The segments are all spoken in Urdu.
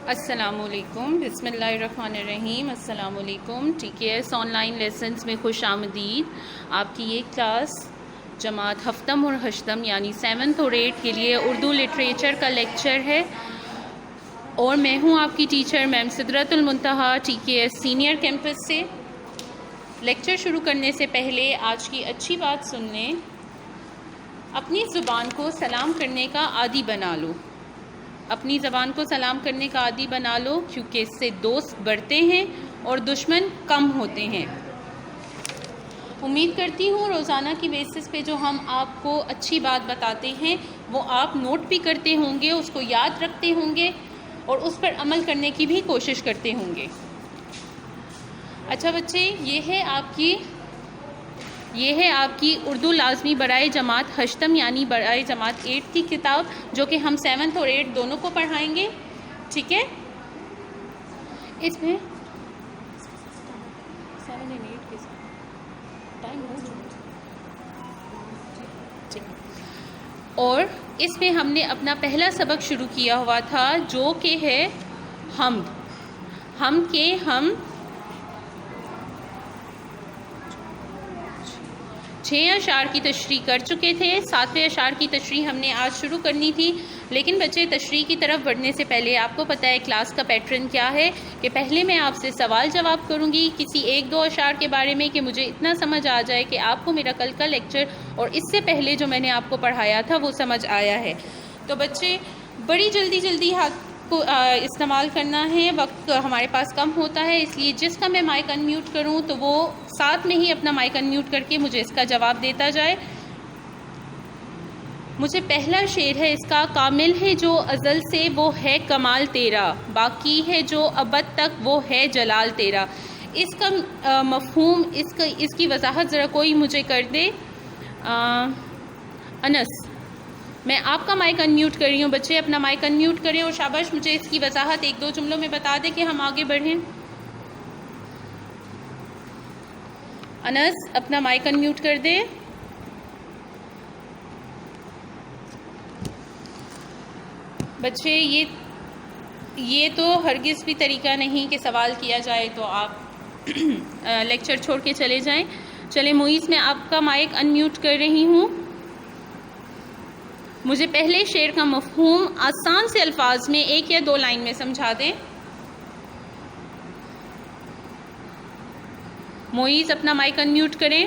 السلام علیکم، بسم اللہ الرحمن الرحیم۔ السلام علیکم، ٹھیک ہے، آن لائن لیسنز میں خوش آمدید۔ آپ کی یہ کلاس جماعت ہفتم اور ہشتم یعنی 7th اور 8th کے لیے اردو لٹریچر کا لیکچر ہے، اور میں ہوں آپ کی ٹیچر میم سدرت المنتہا TKS سینئر کیمپس سے۔ لیکچر شروع کرنے سے پہلے آج کی اچھی بات سن لیں، اپنی زبان کو سلام کرنے کا عادی بنا لو۔ اپنی زبان کو سلام کرنے کا عادی بنا لو، کیونکہ اس سے دوست بڑھتے ہیں اور دشمن کم ہوتے ہیں۔ امید کرتی ہوں روزانہ کی بیسس پہ جو ہم آپ کو اچھی بات بتاتے ہیں وہ آپ نوٹ بھی کرتے ہوں گے، اس کو یاد رکھتے ہوں گے اور اس پر عمل کرنے کی بھی کوشش کرتے ہوں گے۔ اچھا بچے، یہ ہے آپ کی اردو لازمی برائے جماعت ہشتم یعنی برائے جماعت 8 کی کتاب، جو کہ ہم 7th اور 8 دونوں کو پڑھائیں گے، ٹھیک ہے۔ اس میں 7 اور 8 کے ٹائم ہو چکا، اور اس میں ہم نے اپنا پہلا سبق شروع کیا ہوا تھا جو کہ ہے حمد ہم 6 اشعار کی تشریح کر چکے تھے۔ 7ویں اشعار کی تشریح ہم نے آج شروع کرنی تھی، لیکن بچے تشریح کی طرف بڑھنے سے پہلے آپ کو پتہ ہے کلاس کا پیٹرن کیا ہے، کہ پہلے میں آپ سے سوال جواب کروں گی کسی 1-2 اشعار کے بارے میں، کہ مجھے اتنا سمجھ آ جائے کہ آپ کو میرا کل کا لیکچر اور اس سے پہلے جو میں نے آپ کو پڑھایا تھا وہ سمجھ آیا ہے۔ تو بچے بڑی جلدی ہاتھ کو استعمال کرنا ہے، وقت ہمارے پاس کم ہوتا ہے، اس لیے جس کا میں مائک ان میوٹ کروں تو وہ ساتھ میں ہی اپنا مائک ان میوٹ کر کے مجھے اس کا جواب دیتا جائے۔ مجھے پہلا شعر ہے اس کا، کامل ہے جو ازل سے وہ ہے کمال تیرا، باقی ہے جو ابد تک وہ ہے جلال تیرا۔ اس کا مفہوم، اس کی وضاحت ذرا کوئی مجھے کر دے۔ انس، میں آپ کا مائک ان میوٹ کر رہی ہوں، بچے اپنا مائک ان میوٹ کریں اور شاباش مجھے اس کی وضاحت 1-2 جملوں میں بتا دیں کہ ہم آگے بڑھیں۔ انس اپنا مائک ان میوٹ کر دے۔ بچے یہ تو ہرگز بھی طریقہ نہیں کہ سوال کیا جائے تو آپ لیکچر چھوڑ کے چلے جائیں۔ چلیں معیز، میں آپ کا مائک ان میوٹ کر رہی ہوں، مجھے پہلے شعر کا مفہوم آسان سے الفاظ میں 1 یا 2 لائن میں سمجھا دیں۔ معیز اپنا مائک ان میوٹ کریں۔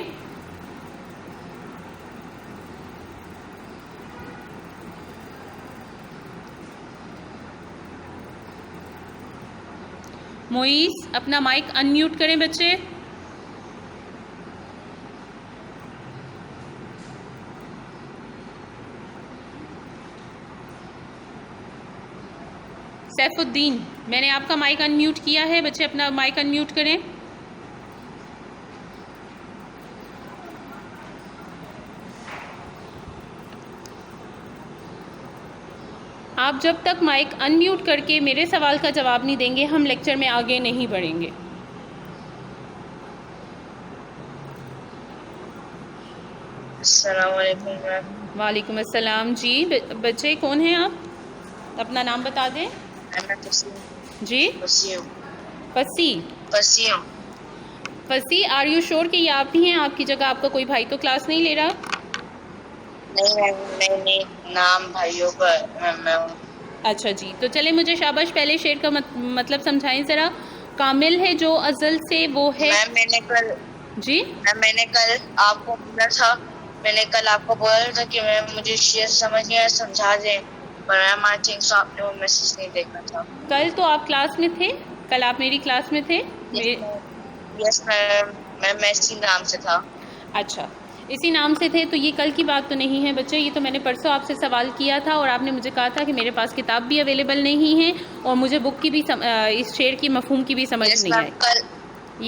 معیز اپنا مائک ان میوٹ کریں بچے۔ سیف الدین، میں نے آپ کا مائک ان میوٹ کیا ہے، بچے اپنا مائک ان میوٹ کریں۔ آپ جب تک مائک ان میوٹ کر کے میرے سوال کا جواب نہیں دیں گے ہم لیکچر میں آگے نہیں بڑھیں گے۔ السلام علیکم میم۔ وعلیکم السلام۔ جی بچے کون ہیں آپ؟ اپنا نام بتا دیں۔ میں تسلیم۔ جی فصیح، آر یو شور کہ یہ آپ ہی ہیں؟ آپ کی جگہ آپ کا کوئی بھائی تو کلاس نہیں لے رہا؟ نہیں میم، میں نام بھائیوں کا میں ہوں۔ اچھا جی، تو چلے مجھے شاباش پہلے شعر کا مطلب سمجھائیں ذرا۔ کامل ہے جو ازل سے وہ ہے۔ میم میں نے کل آپ کو بولا تھا، کہ مجھے شعر سمجھ نہیں آیا، سمجھا دیں، پر میم آئی تھنک سو آپ نے وہ میسج نہیں دیکھا تھا۔ کل تو آپ کلاس میں تھے، کل آپ میری کلاس میں تھے۔ یس میم، میں اسی نام سے تھا۔ اچھا، اسی نام سے تھے، تو یہ کل کی بات تو نہیں ہے بچے، یہ تو میں نے پرسوں آپ سے سوال کیا تھا اور آپ نے مجھے کہا تھا کہ میرے پاس کتاب بھی اویلیبل نہیں ہے اور مجھے بک کی بھی اس شعر کی مفہوم کی بھی سمجھ نہیں آئی۔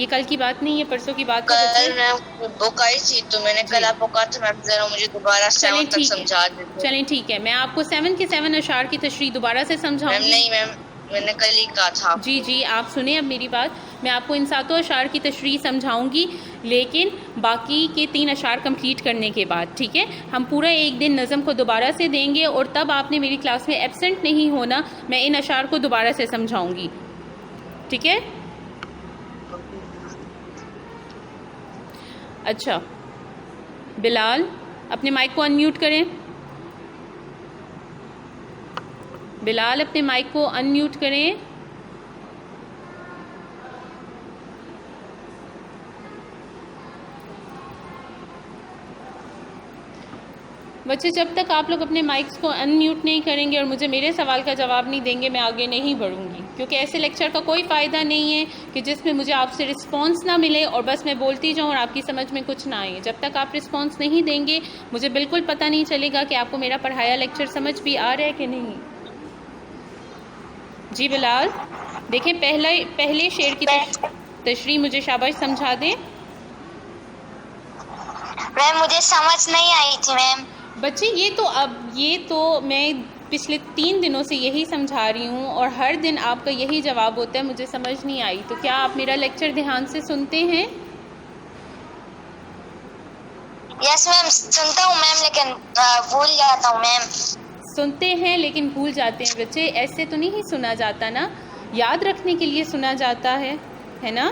یہ کل کی بات نہیں ہے، پرسوں کی بات ہے بچے۔ کل میں بک آئی تھی تو میں نے کل آپ کو کہا تھا میم ذرا مجھے دوبارہ 7 تک سمجھا دیتے۔ چلیں ٹھیک ہے، میں آپ کو 7 کے 7 اشعار کی تشریح دوبارہ سے سمجھاؤں گی۔ نہیں میم، میں نے کل ہی کہا تھا. جی جی آپ سنیں اب میری بات. میں آپ کو ان 7 اشعار کی تشریح سمجھاؤں گی، لیکن باقی کے 3 اشعار کمپلیٹ کرنے کے بعد، ٹھیک ہے؟ ہم پورا ایک دن نظم کو دوبارہ سے دیں گے، اور تب آپ نے میری کلاس میں ایبسنٹ نہیں ہونا. میں ان اشعار کو دوبارہ سے سمجھاؤں گی، ٹھیک ہے؟ اچھا بلال اپنے مائک کو ان میوٹ کریں. بلال اپنے مائک کو ان میوٹ کریں. بچے جب تک آپ لوگ اپنے مائکس کو ان میوٹ نہیں کریں گے اور مجھے میرے سوال کا جواب نہیں دیں گے، میں آگے نہیں بڑھوں گی، کیونکہ ایسے لیکچر کا کوئی فائدہ نہیں ہے کہ جس میں مجھے آپ سے رسپانس نہ ملے اور بس میں بولتی جاؤں اور آپ کی سمجھ میں کچھ نہ آئے. جب تک آپ رسپانس نہیں دیں گے مجھے بالکل پتہ نہیں چلے گا کہ آپ کو میرا پڑھایا لیکچر سمجھ بھی آ رہا ہے کہ نہیں. جی بلال دیکھیں پہلے شعر کی تشریح مجھے شاباش سمجھا دیں. میم مجھے سمجھ نہیں آئی تھی میم. بچے یہ تو میں پچھلے 3 دنوں سے یہی سمجھا رہی ہوں، اور ہر دن آپ کا یہی جواب ہوتا ہے مجھے سمجھ نہیں آئی. تو کیا آپ میرا لیکچر دھیان سے سنتے ہیں؟ یس میم سنتا ہوں میم، لیکن بھول جاتا ہوں میم. سنتے ہیں لیکن بھول جاتے ہیں. بچے ایسے تو نہیں سنا جاتا نا، یاد رکھنے کے لیے سنا جاتا ہے نا.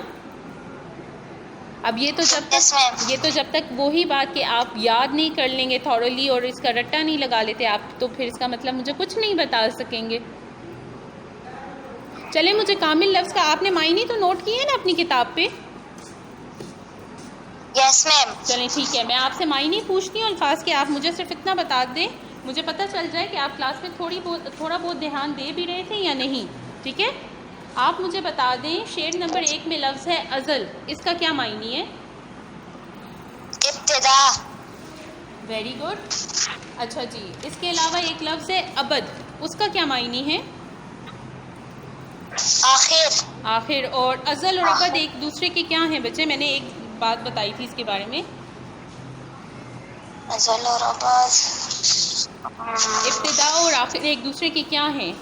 اب یہ تو جب تک وہی بات کہ آپ یاد نہیں کر لیں گے تھورلی اور اس کا رٹا نہیں لگا لیتے آپ، تو پھر اس کا مطلب مجھے کچھ نہیں بتا سکیں گے. چلیں مجھے کامل لفظ کا آپ نے معنی تو نوٹ کیے ہیں نا اپنی کتاب پہ؟ یس میم. چلیں ٹھیک ہے، میں آپ سے معنی پوچھتی ہوں الفاظ کے، آپ مجھے صرف اتنا بتا دیں، مجھے پتہ چل جائے کہ آپ کلاس میں تھوڑا بہت دھیان دے بھی رہے تھے یا نہیں. ٹھیک ہے؟ آپ مجھے بتا دیں شعر نمبر 1 میں لفظ ہے ازل، اس کا کیا معنی ہے؟ ابتدا. Very good. اچھا جی، اس کے علاوہ ایک لفظ ہے ابد، اس کا کیا معنی ہے؟ آخر. اور ازل اور ابد ایک دوسرے کے کیا ہیں بچے؟ میں نے ایک بات بتائی تھی اس کے بارے میں. ازل اور ابد، ابتدا اور آخر ایک دوسرے کے کیا ہیں؟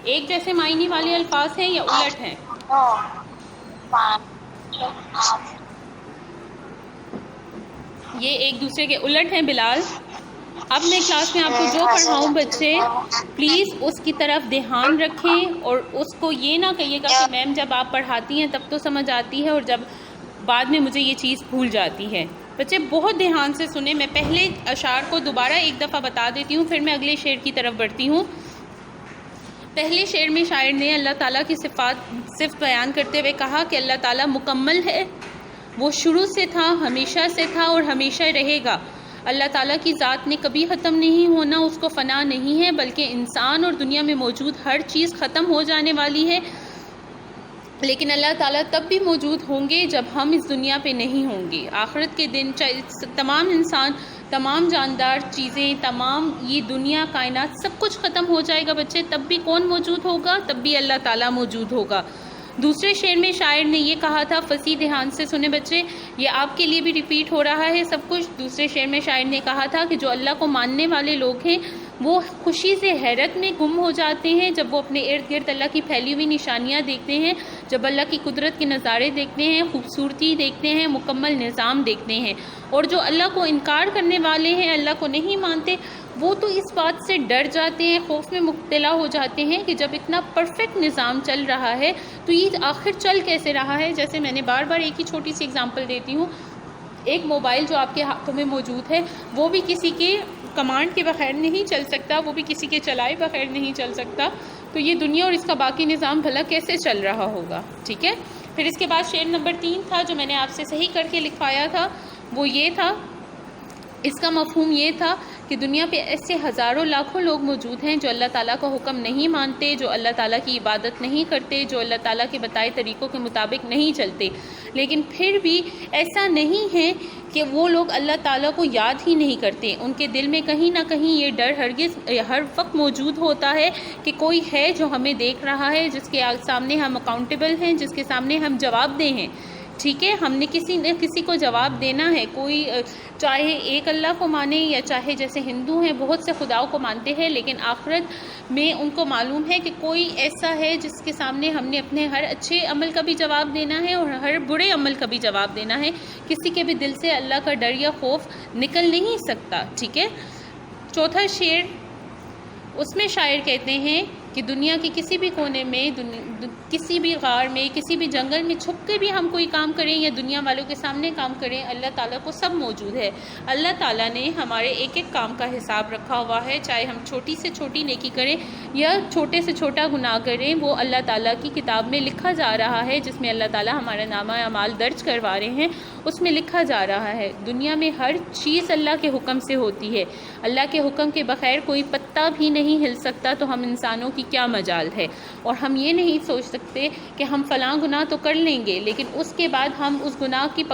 ایک جیسے معنی والے الفاظ ہیں یا الٹ ہیں؟ یہ ایک دوسرے کے الٹ ہیں بلال. اب میں کلاس میں آپ کو جو پڑھاؤں بچے پلیز اس کی طرف دھیان رکھیں، اور اس کو یہ نہ کہیے گا کہ میم جب آپ پڑھاتی ہیں تب تو سمجھ آتی ہے اور جب بعد میں مجھے یہ چیز بھول جاتی ہے. بچے بہت دھیان سے سنیں، میں پہلے اشعار کو دوبارہ ایک دفعہ بتا دیتی ہوں، پھر میں اگلے شعر کی طرف بڑھتی ہوں. پہلے شعر میں شاعر نے اللہ تعالیٰ کی صفت بیان کرتے ہوئے کہا کہ اللہ تعالیٰ مکمل ہے، وہ شروع سے تھا، ہمیشہ سے تھا اور ہمیشہ رہے گا. اللہ تعالیٰ کی ذات نے کبھی ختم نہیں ہونا، اس کو فنا نہیں ہے، بلکہ انسان اور دنیا میں موجود ہر چیز ختم ہو جانے والی ہے، لیکن اللہ تعالیٰ تب بھی موجود ہوں گے جب ہم اس دنیا پہ نہیں ہوں گے. آخرت کے دن تمام انسان، تمام جاندار چیزیں، تمام یہ دنیا کائنات سب کچھ ختم ہو جائے گا بچے، تب بھی کون موجود ہوگا؟ تب بھی اللہ تعالیٰ موجود ہوگا. دوسرے شعر میں شاعر نے یہ کہا تھا، فصیح دھیان سے سنے بچے، یہ آپ کے لیے بھی ریپیٹ ہو رہا ہے سب کچھ. دوسرے شعر میں شاعر نے کہا تھا کہ جو اللہ کو ماننے والے لوگ ہیں وہ خوشی سے حیرت میں گم ہو جاتے ہیں جب وہ اپنے ارد گرد اللہ کی پھیلی ہوئی نشانیاں دیکھتے ہیں، جب اللہ کی قدرت کے نظارے دیکھتے ہیں، خوبصورتی دیکھتے ہیں، مکمل نظام دیکھتے ہیں. اور جو اللہ کو انکار کرنے والے ہیں، اللہ کو نہیں مانتے، وہ تو اس بات سے ڈر جاتے ہیں، خوف میں مبتلا ہو جاتے ہیں کہ جب اتنا پرفیکٹ نظام چل رہا ہے تو یہ آخر چل کیسے رہا ہے. جیسے میں نے بار بار ایک ہی چھوٹی سی اگزامپل دیتی ہوں، ایک موبائل جو آپ کے ہاتھوں میں موجود ہے وہ بھی کسی کے کمانڈ کے بغیر نہیں چل سکتا، وہ بھی کسی کے چلائے بغیر نہیں چل سکتا. تو یہ دنیا اور اس کا باقی نظام بھلا کیسے چل رہا ہوگا. ٹھیک ہے؟ پھر اس کے بعد شعر نمبر 3 تھا جو میں نے آپ سے صحیح کر کے لکھوایا تھا، وہ یہ تھا، اس کا مفہوم یہ تھا کہ دنیا پہ ایسے ہزاروں لاکھوں لوگ موجود ہیں جو اللہ تعالیٰ کا حکم نہیں مانتے، جو اللہ تعالیٰ کی عبادت نہیں کرتے، جو اللہ تعالیٰ کے بتائے طریقوں کے مطابق نہیں چلتے، لیکن پھر بھی ایسا نہیں ہے کہ وہ لوگ اللہ تعالیٰ کو یاد ہی نہیں کرتے. ان کے دل میں کہیں نہ کہیں یہ ڈر ہر وقت موجود ہوتا ہے کہ کوئی ہے جو ہمیں دیکھ رہا ہے، جس کے سامنے ہم اکاؤنٹیبل ہیں، جس کے سامنے ہم جواب دہ ہیں. ٹھیک ہے، ہم نے کسی نہ کسی کو جواب دینا ہے، کوئی چاہے ایک اللہ کو مانے یا چاہے جیسے ہندو ہیں بہت سے خداؤں کو مانتے ہیں، لیکن آخرت میں ان کو معلوم ہے کہ کوئی ایسا ہے جس کے سامنے ہم نے اپنے ہر اچھے عمل کا بھی جواب دینا ہے اور ہر برے عمل کا بھی جواب دینا ہے. کسی کے بھی دل سے اللہ کا ڈر یا خوف نکل نہیں سکتا. ٹھیک ہے. چوتھا شعر، اس میں شاعر کہتے ہیں کہ دنیا کے کسی بھی کونے میں، کسی بھی غار میں، کسی بھی جنگل میں چھپ کے بھی ہم کوئی کام کریں یا دنیا والوں کے سامنے کام کریں، اللہ تعالیٰ کو سب موجود ہے. اللہ تعالیٰ نے ہمارے ایک ایک کام کا حساب رکھا ہوا ہے، چاہے ہم چھوٹی سے چھوٹی نیکی کریں یا چھوٹے سے چھوٹا گناہ کریں، وہ اللہ تعالیٰ کی کتاب میں لکھا جا رہا ہے، جس میں اللہ تعالیٰ ہمارا نامہ اعمال درج کروا رہے ہیں. اس میں لکھا جا رہا ہے دنیا میں ہر چیز اللہ کے حکم سے ہوتی ہے. اللہ کے حکم کے بغیر کوئی پتا بھی نہیں ہل سکتا، تو ہم انسانوں کی کیا مجال ہے. اور ہم یہ نہیں سوچ سکتے کہ ہم فلاں گناہ تو کر لیں گے لیکن اس کے بعد ہم اس گناہ کی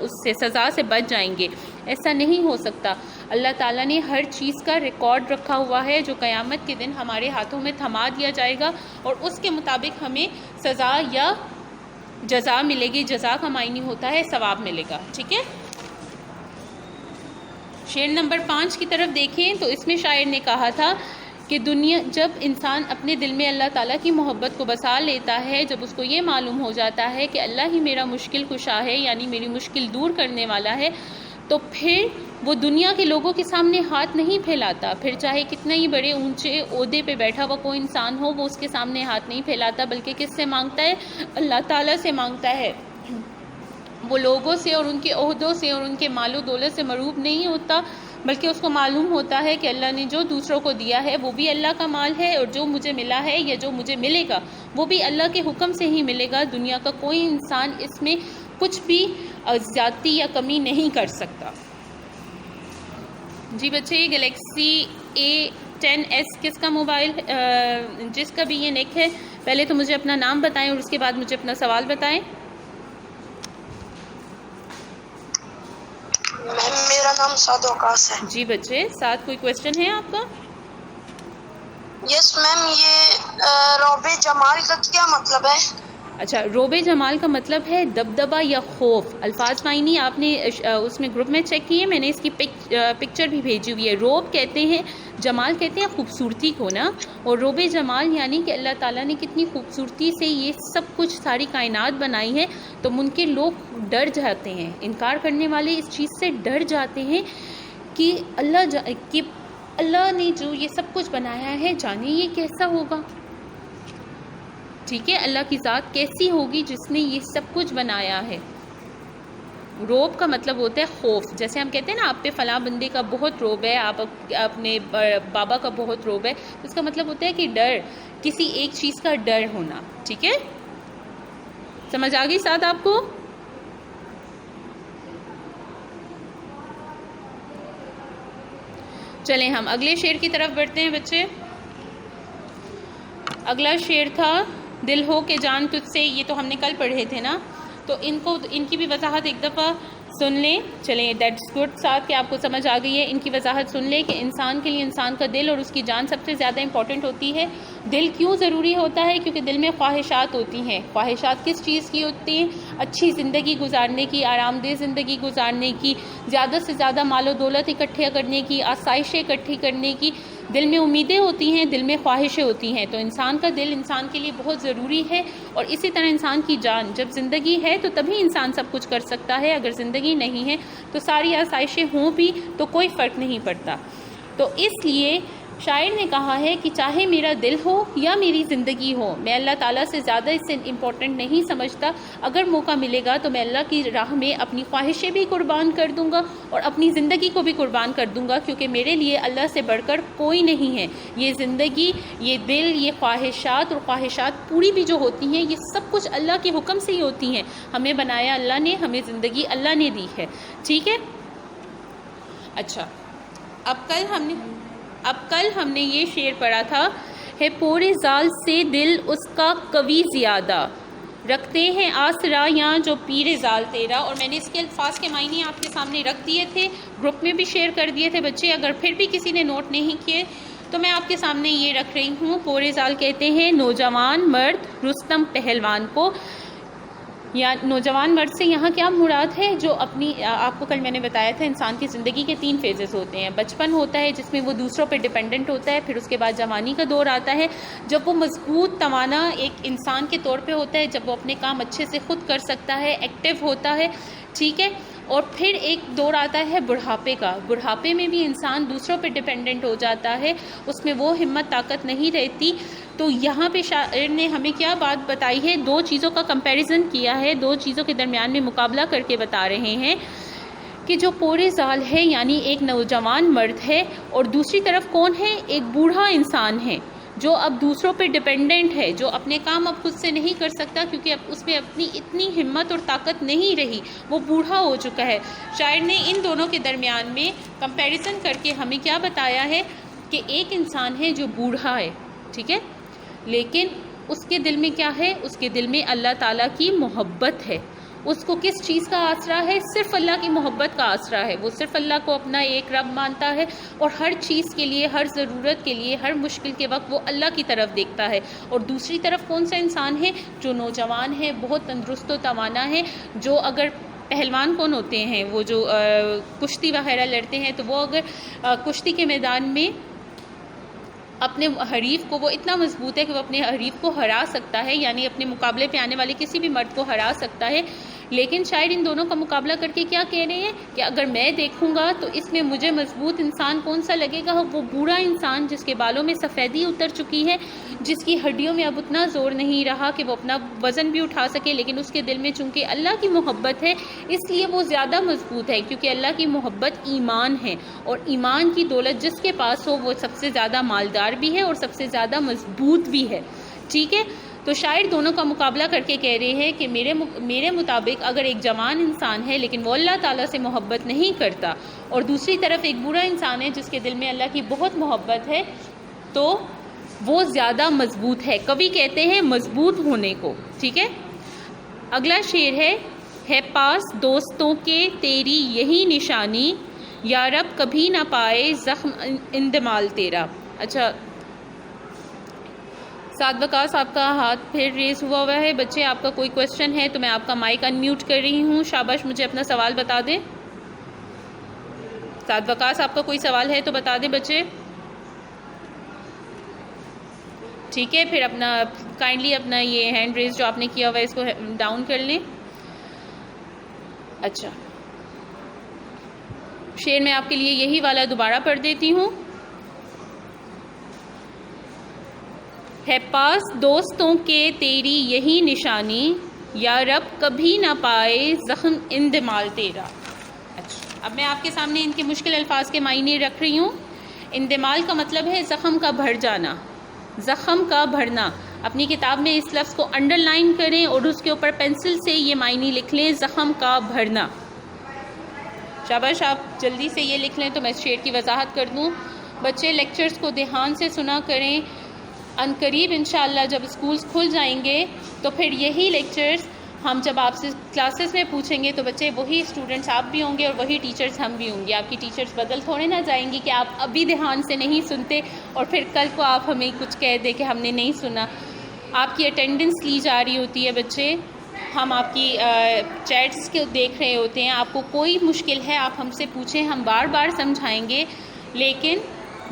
اس سے سزا سے بچ جائیں گے. ایسا نہیں ہو سکتا. اللہ تعالیٰ نے ہر چیز کا ریکارڈ رکھا ہوا ہے جو قیامت کے دن ہمارے ہاتھوں میں تھما دیا جائے گا اور اس کے مطابق ہمیں سزا یا جزا ملے گی. جزا کا معنی ہوتا ہے ثواب ملے گا. ٹھیک ہے. شعر نمبر 5 کی طرف دیکھیں تو اس میں شاعر نے کہا تھا کہ دنیا، جب انسان اپنے دل میں اللہ تعالیٰ کی محبت کو بسا لیتا ہے، جب اس کو یہ معلوم ہو جاتا ہے کہ اللہ ہی میرا مشکل کشا ہے، یعنی میری مشکل دور کرنے والا ہے، تو پھر وہ دنیا کے لوگوں کے سامنے ہاتھ نہیں پھیلاتا. پھر چاہے کتنے ہی بڑے اونچے عہدے پہ بیٹھا ہوا کوئی انسان ہو، وہ اس کے سامنے ہاتھ نہیں پھیلاتا، بلکہ کس سے مانگتا ہے؟ اللہ تعالیٰ سے مانگتا ہے. وہ لوگوں سے اور ان کے عہدوں سے اور ان کے مال و دولت سے مروب نہیں ہوتا، بلکہ اس کو معلوم ہوتا ہے کہ اللہ نے جو دوسروں کو دیا ہے وہ بھی اللہ کا مال ہے، اور جو مجھے ملا ہے یا جو مجھے ملے گا وہ بھی اللہ کے حکم سے ہی ملے گا. دنیا کا کوئی انسان اس میں کچھ بھی زیادتی یا کمی نہیں کر سکتا. جی بچے، گلیکسی A10s کس کا موبائل، جس کا بھی یہ نیک ہے، پہلے تو مجھے اپنا نام بتائیں اور اس کے بعد مجھے اپنا سوال بتائیں. میرا نام سعد وقاص ہے. جی بچے، ساتھ کوئی کویسچن ہے آپ کا؟ یس میم، یہ روب جمال کا کیا مطلب ہے؟ اچھا، روب جمال کا مطلب ہے دبدبا یا خوف. الفاظ معنی آپ نے اس میں گروپ میں چیک کیے، میں نے اس کی پکچر بھی بھیجی ہوئی ہے. روب کہتے ہیں، جمال کہتے ہیں خوبصورتی کو نا، اور روب جمال یعنی کہ اللہ تعالیٰ نے کتنی خوبصورتی سے یہ سب کچھ ساری کائنات بنائی ہے. تو منکر لوگ ڈر جاتے ہیں، انکار کرنے والے اس چیز سے ڈر جاتے ہیں کہ اللہ نے جو یہ سب کچھ بنایا ہے، جانے یہ کیسا ہوگا. ٹھیک ہے، اللہ کی ذات کیسی ہوگی جس نے یہ سب کچھ بنایا ہے. روب کا مطلب ہوتا ہے خوف. جیسے ہم کہتے ہیں نا آپ پہ فلاں بندے کا بہت روب ہے، آپ اپنے بابا کا بہت روب ہے، تو اس کا مطلب ہوتا ہے کہ ڈر، کسی ایک چیز کا ڈر ہونا. ٹھیک ہے، سمجھ آ گئی ساتھ آپ کو؟ چلیں ہم اگلے شعر کی طرف بڑھتے ہیں بچے. اگلا شعر تھا دل ہو کہ جان تجھ سے. یہ تو ہم نے کل پڑھے تھے نا، تو ان کی بھی وضاحت ایک دفعہ سن لیں. چلیں، دیٹس گڈ ساتھ کہ آپ کو سمجھ آ گئی ہے. ان کی وضاحت سن لیں کہ انسان کے لیے انسان کا دل اور اس کی جان سب سے زیادہ امپورٹنٹ ہوتی ہے. دل کیوں ضروری ہوتا ہے؟ کیونکہ دل میں خواہشات ہوتی ہیں. خواہشات کس چیز کی ہوتی ہیں؟ اچھی زندگی گزارنے کی، آرام دہ زندگی گزارنے کی، زیادہ سے زیادہ مال و دولت اکٹھے کرنے کی، آسائشیں اکٹھی کرنے کی. دل میں امیدیں ہوتی ہیں، دل میں خواہشیں ہوتی ہیں. تو انسان کا دل انسان کے لیے بہت ضروری ہے. اور اسی طرح انسان کی جان، جب زندگی ہے تو تبھی انسان سب کچھ کر سکتا ہے. اگر زندگی نہیں ہے تو ساری آسائشیں ہوں بھی تو کوئی فرق نہیں پڑتا. تو اس لیے شاعر نے کہا ہے کہ چاہے میرا دل ہو یا میری زندگی ہو، میں اللہ تعالیٰ سے زیادہ اس سے امپورٹنٹ نہیں سمجھتا. اگر موقع ملے گا تو میں اللہ کی راہ میں اپنی خواہشیں بھی قربان کر دوں گا اور اپنی زندگی کو بھی قربان کر دوں گا، کیونکہ میرے لیے اللہ سے بڑھ کر کوئی نہیں ہے. یہ زندگی، یہ دل، یہ خواہشات اور خواہشات پوری بھی جو ہوتی ہیں، یہ سب کچھ اللہ کے حکم سے ہی ہوتی ہیں. ہمیں بنایا اللہ نے، ہمیں زندگی اللہ نے دی ہے. ٹھیک ہے. اچھا، اب کل ہم نے یہ شعر پڑھا تھا، ہے پورے زال سے دل اس کا قوی زیادہ، رکھتے ہیں آسرا یہاں جو پیر زال تیرا. اور میں نے اس کے الفاظ کے معنی آپ کے سامنے رکھ دیے تھے، گروپ میں بھی شیئر کر دیے تھے بچے. اگر پھر بھی کسی نے نوٹ نہیں کیے تو میں آپ کے سامنے یہ رکھ رہی ہوں. پورے زال کہتے ہیں نوجوان مرد رستم پہلوان کو. یا نوجوان مرد سے یہاں کیا مراد ہے؟ جو اپنی، آپ کو کل میں نے بتایا تھا انسان کی زندگی کے 3 فیزز ہوتے ہیں. بچپن ہوتا ہے جس میں وہ دوسروں پہ ڈیپینڈنٹ ہوتا ہے، پھر اس کے بعد جوانی کا دور آتا ہے جب وہ مضبوط توانا ایک انسان کے طور پہ ہوتا ہے، جب وہ اپنے کام اچھے سے خود کر سکتا ہے، ایکٹیو ہوتا ہے، ٹھیک ہے. اور پھر ایک دور آتا ہے بڑھاپے کا. بڑھاپے میں بھی انسان دوسروں پہ ڈیپینڈنٹ ہو جاتا ہے، اس میں وہ ہمت طاقت نہیں رہتی. تو یہاں پہ شاعر نے ہمیں کیا بات بتائی ہے؟ 2 چیزوں کا کمپیریزن کیا ہے، 2 چیزوں کے درمیان میں مقابلہ کر کے بتا رہے ہیں کہ جو پورے زال ہے یعنی ایک نوجوان مرد ہے، اور دوسری طرف کون ہے؟ ایک بوڑھا انسان ہے جو اب دوسروں پہ ڈیپینڈنٹ ہے، جو اپنے کام اب خود سے نہیں کر سکتا کیونکہ اب اس میں اپنی اتنی ہمت اور طاقت نہیں رہی، وہ بوڑھا ہو چکا ہے. شاعر نے ان دونوں کے درمیان میں کمپیریزن کر کے ہمیں کیا بتایا ہے کہ ایک انسان ہے جو بوڑھا ہے، ٹھیک ہے، لیکن اس کے دل میں کیا ہے؟ اس کے دل میں اللہ تعالیٰ کی محبت ہے. اس کو کس چیز کا آسرا ہے؟ صرف اللہ کی محبت کا آسرا ہے. وہ صرف اللہ کو اپنا ایک رب مانتا ہے اور ہر چیز کے لیے، ہر ضرورت کے لیے، ہر مشکل کے وقت وہ اللہ کی طرف دیکھتا ہے. اور دوسری طرف کون سا انسان ہے؟ جو نوجوان ہے، بہت تندرست و توانا ہے، جو اگر پہلوان کون ہوتے ہیں؟ وہ جو کشتی وغیرہ لڑتے ہیں، تو وہ اگر کشتی کے میدان میں اپنے حریف کو، وہ اتنا مضبوط ہے کہ وہ اپنے حریف کو ہرا سکتا ہے، یعنی اپنے مقابلے پہ آنے والے کسی بھی مرد کو ہرا سکتا ہے. لیکن شاعر ان دونوں کا مقابلہ کر کے کیا کہہ رہے ہیں کہ اگر میں دیکھوں گا تو اس میں مجھے مضبوط انسان کون سا لگے گا؟ وہ بوڑھا انسان جس کے بالوں میں سفیدی اتر چکی ہے، جس کی ہڈیوں میں اب اتنا زور نہیں رہا کہ وہ اپنا وزن بھی اٹھا سکے، لیکن اس کے دل میں چونکہ اللہ کی محبت ہے اس لیے وہ زیادہ مضبوط ہے، کیونکہ اللہ کی محبت ایمان ہے، اور ایمان کی دولت جس کے پاس ہو وہ سب سے زیادہ مالدار بھی ہے اور سب سے زیادہ مضبوط بھی ہے. ٹھیک ہے، تو شاعر دونوں کا مقابلہ کر کے کہہ رہے ہیں کہ میرے مطابق اگر ایک جوان انسان ہے لیکن وہ اللہ تعالیٰ سے محبت نہیں کرتا، اور دوسری طرف ایک برا انسان ہے جس کے دل میں اللہ کی بہت محبت ہے، تو وہ زیادہ مضبوط ہے. کبھی کہتے ہیں مضبوط ہونے کو. ٹھیک ہے، اگلا شعر ہے پاس دوستوں کے تیری یہی نشانی، یا رب کبھی نہ پائے زخم اندمال تیرا. اچھا، سعد وقاص آپ کا ہاتھ پھر ریز ہوا ہے. بچے آپ کا کوئی کویشچن ہے تو میں آپ کا مائک انمیوٹ کر رہی ہوں. شاباش، مجھے اپنا سوال بتا دیں. سعد وقاص آپ کا کوئی سوال ہے تو بتا دیں بچے. ٹھیک ہے، پھر اپنا کائنڈلی اپنا یہ ہینڈ ریز جو آپ نے کیا ہوا ہے اس کو ڈاؤن کر لیں. اچھا، شعر میں آپ کے لیے یہی والا دوبارہ پڑھ دیتی ہوں. ہے پاس دوستوں کے تیری یہی نشانی، یا رب کبھی نہ پائے زخم اندمال تیرا. اچھا، اب میں آپ کے سامنے ان کے مشکل الفاظ کے معنی رکھ رہی ہوں. اندمال کا مطلب ہے زخم کا بھر جانا، زخم کا بھرنا. اپنی کتاب میں اس لفظ کو انڈر لائن کریں اور اس کے اوپر پینسل سے یہ معنی لکھ لیں، زخم کا بھرنا. شاباش، آپ جلدی سے یہ لکھ لیں تو میں اس شعر کی وضاحت کر دوں. بچے لیکچرز کو دھیان سے سنا کریں. ان قریب انشاءاللہ جب اسکولز کھل جائیں گے تو پھر یہی لیکچرز ہم جب آپ سے کلاسز میں پوچھیں گے تو بچے وہی اسٹوڈنٹس آپ بھی ہوں گے اور وہی ٹیچرز ہم بھی ہوں گے. آپ کی ٹیچرز بدل تھوڑے نہ جائیں گی کہ آپ ابھی دھیان سے نہیں سنتے اور پھر کل کو آپ ہمیں کچھ کہہ دیں کہ ہم نے نہیں سنا. آپ کی اٹینڈنس لی جا رہی ہوتی ہے بچے، ہم آپ کی چیٹس کو دیکھ رہے ہوتے ہیں. آپ کو کوئی مشکل ہے آپ ہم سے پوچھیں، ہم بار بار سمجھائیں گے، لیکن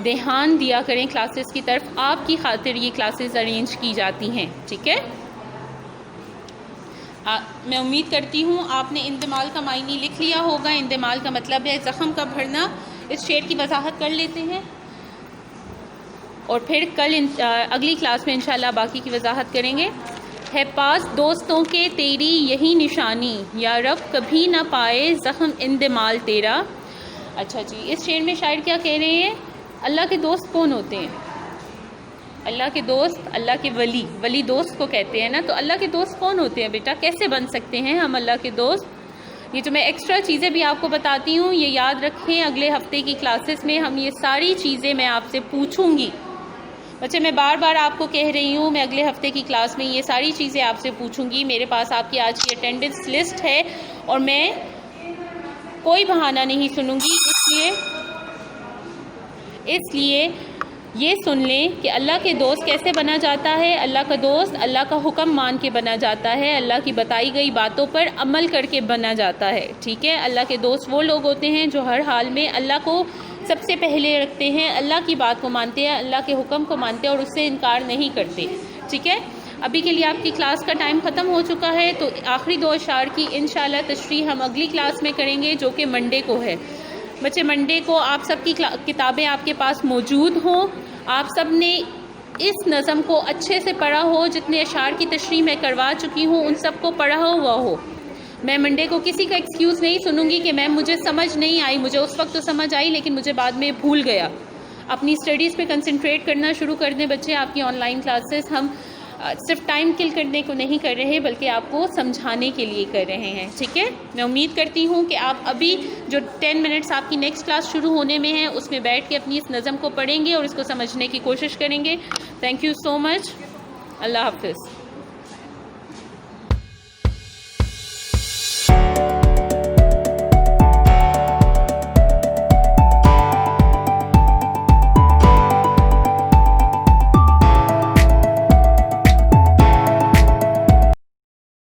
دھیان دیا کریں کلاسز کی طرف. آپ کی خاطر یہ کلاسز ارینج کی جاتی ہیں. ٹھیک ہے، میں امید کرتی ہوں آپ نے اندمال کا معنی لکھ لیا ہوگا. اندمال کا مطلب ہے زخم کا بھرنا. اس شعر کی وضاحت کر لیتے ہیں اور پھر کل اگلی کلاس میں انشاءاللہ باقی کی وضاحت کریں گے. ہے پاس دوستوں کے تیری یہی نشانی، یا رب کبھی نہ پائے زخم اندمال تیرا. اچھا جی، اس شعر میں شاعر کیا کہہ رہے ہیں؟ اللہ کے دوست کون ہوتے ہیں؟ اللہ کے دوست، اللہ کے ولی دوست کو کہتے ہیں نا. تو اللہ کے دوست کون ہوتے ہیں بیٹا؟ کیسے بن سکتے ہیں ہم اللہ کے دوست؟ یہ جو میں ایکسٹرا چیزیں بھی آپ کو بتاتی ہوں یہ یاد رکھیں. اگلے ہفتے کی کلاسز میں ہم یہ ساری چیزیں میں آپ سے پوچھوں گی. بچے میں بار بار آپ کو کہہ رہی ہوں، میں اگلے ہفتے کی کلاس میں یہ ساری چیزیں آپ سے پوچھوں گی. میرے پاس آپ کی آج کی اٹینڈنس لسٹ ہے اور میں کوئی بہانہ نہیں سنوں گی. اس لیے یہ سن لیں کہ اللہ کے دوست کیسے بنا جاتا ہے. اللہ کا دوست اللہ کا حکم مان کے بنا جاتا ہے, اللہ کی بتائی گئی باتوں پر عمل کر کے بنا جاتا ہے. ٹھیک ہے, اللہ کے دوست وہ لوگ ہوتے ہیں جو ہر حال میں اللہ کو سب سے پہلے رکھتے ہیں, اللہ کی بات کو مانتے ہیں, اللہ کے حکم کو مانتے ہیں اور اس سے انکار نہیں کرتے. ٹھیک ہے, ابھی کے لیے آپ کی کلاس کا ٹائم ختم ہو چکا ہے, تو آخری 2 اشعار کی انشاءاللہ تشریح ہم اگلی کلاس میں کریں گے جو کہ منڈے کو ہے. بچے منڈے کو آپ سب کی کتابیں آپ کے پاس موجود ہوں, آپ سب نے اس نظم کو اچھے سے پڑھا ہو, جتنے اشعار کی تشریح میں کروا چکی ہوں ان سب کو پڑھا ہوا ہو. میں منڈے کو کسی کا ایکسکیوز نہیں سنوں گی کہ میم مجھے سمجھ نہیں آئی, مجھے اس وقت تو سمجھ آئی لیکن مجھے بعد میں بھول گیا. اپنی اسٹڈیز پہ کنسنٹریٹ کرنا شروع کر دیں بچے. آپ کی آن لائن کلاسز ہم صرف ٹائم کل کرنے کو نہیں کر رہے بلکہ آپ کو سمجھانے کے لیے کر رہے ہیں. ٹھیک ہے, میں امید کرتی ہوں کہ آپ ابھی جو 10 منٹس آپ کی نیکسٹ کلاس شروع ہونے میں ہیں اس میں بیٹھ کے اپنی اس نظم کو پڑھیں گے اور اس کو سمجھنے کی کوشش کریں گے. تھینک یو سو مچ. اللہ حافظ.